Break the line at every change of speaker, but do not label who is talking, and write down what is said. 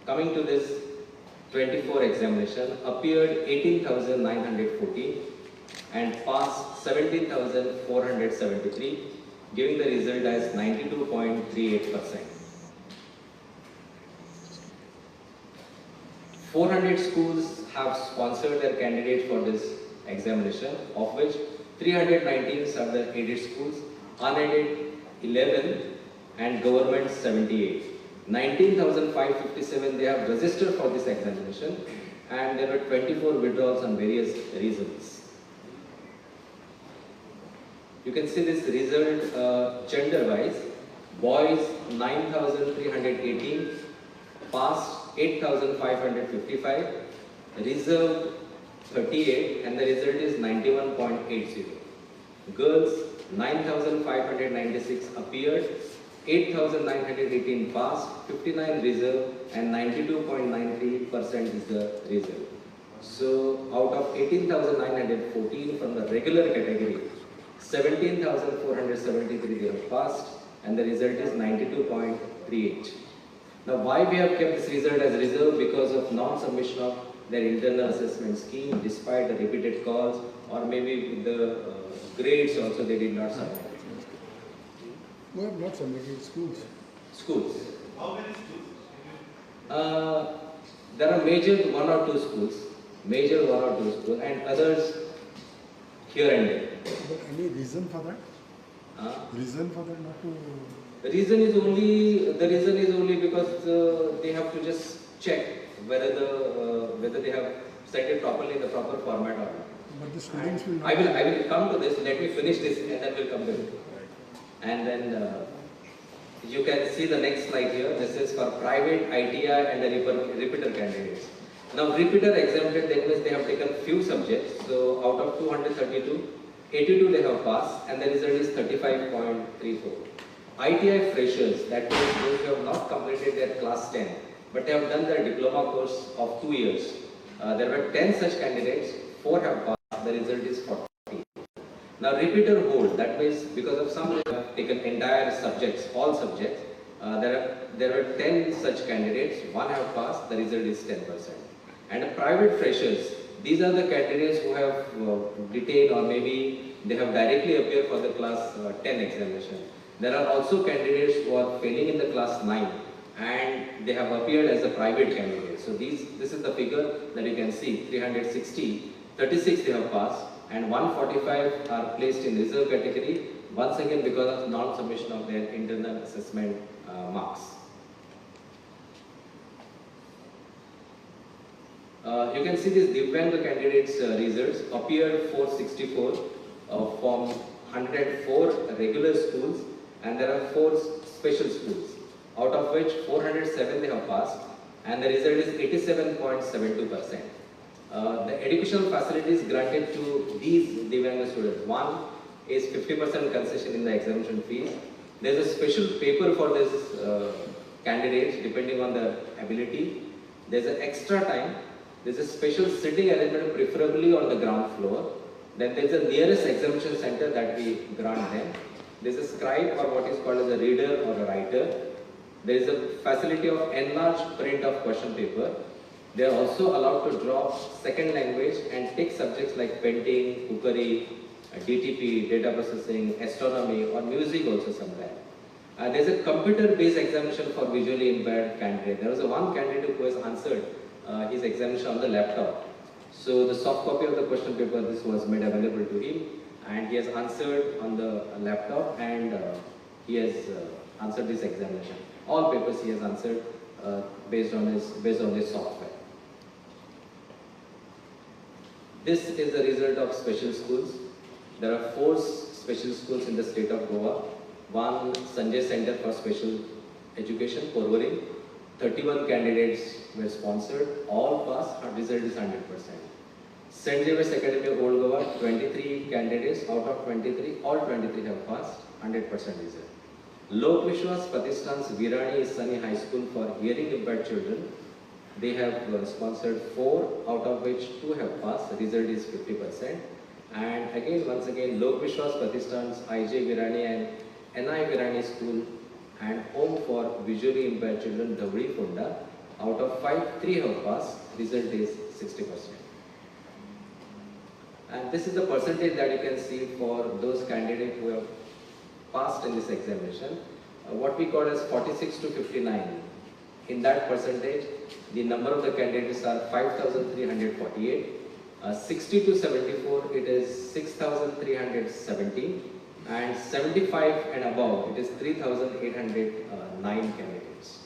Coming to this 24 examination, appeared 18,914 and passed 17,473, giving the result as 92.38%. 400 schools have sponsored their candidates for this examination, of which 319 are the aided schools, unaided 11, and government 78. 19,557 they have registered for this examination, and there were 24 withdrawals on various reasons. You can see this result gender-wise. Boys 9,318, passed 8,555, reserved 38, and the result is 91.80. Girls 9,596 appeared, 8,918 passed, 59 reserved, and 92.93% is the result. So out of 18,914 from the regular category, 17,473 they have passed, and the result is 92.38. Now, why we have kept this result as reserve? Because of non-submission of their internal assessment scheme, despite the repeated calls, or maybe with the grades also they did not submit.
No, not submitted. Schools.
Schools.
How many schools?
There are major one or two schools, and others here and there.
But any reason for that? Reason for that not to?
The reason is only because they have to just check whether they have set it properly in the proper format or not.
But the students will not.
I will come to this. Let me finish this, and then we'll come to it. And then you can see the next slide here. This is for private ITI and the repeater candidates. Now, repeater exempted, that means they have taken few subjects. So out of 232, 82 they have passed, and the result is 35.34. ITI freshers, that means those who have not completed their class 10, but they have done their diploma course of 2 years. There were 10 such candidates, 4 have passed, the result is 40. Now, repeater hold, that means because of some they have taken entire subjects, all subjects, there were 10 such candidates, 1 have passed, the result is 10%. And private freshers, these are the candidates who have detained, or maybe they have directly appeared for the class 10 examination. There are also candidates who are failing in the class 9 and they have appeared as a private candidate. So this is the figure that you can see, 360, 36 they have passed, and 145 are placed in reserve category, once again because of non-submission of their internal assessment marks. You can see this Divyang candidates results appeared 464 from 104 regular schools, and there are 4 special schools, out of which 407 they have passed, and the result is 87.72%. The educational facilities granted to these Divyang students, one is 50% concession in the examination fees. There is a special paper for this candidates depending on their ability. There is an extra time. There is a special sitting arrangement, preferably on the ground floor. Then there is a nearest examination center that we grant them. There is a scribe, or what is called as a reader or a writer. There is a facility of enlarged print of question paper. They are also allowed to drop second language and take subjects like painting, cookery, DTP, data processing, astronomy, or music also sometimes. There is a computer-based examination for visually impaired candidate. There was one candidate who has answered his examination on the laptop. So the soft copy of the question paper, this was made available to him, and he has answered on the laptop, and he has answered this examination. All papers he has answered based on his software. This is the result of special schools. There are 4 special schools in the state of Goa. One Sanjay Center for Special Education, Porvorim. 31 candidates were sponsored. All passed. Result is 100%. St. Xavier's Academy of Old Goa, 23 candidates. Out of 23, all 23 have passed. 100% result. Lok Vishwas Pratishthan's Virani Sani High School for hearing impaired children. They have sponsored 4, out of which 2 have passed. The result is 50%. And again, once again, Lok Vishwas Pratishthan's IJ Virani and NI Virani School and Home for Visually Impaired Children, Dhavri Funda, Out of 5, 3 have passed. Result is 60%. And this is the percentage that you can see for those candidates who have passed in this examination. What we call as 46 to 59. In that percentage, the number of the candidates are 5,348. 60 to 74, it is 6,317. And 75 and above, it is 3,809 candidates.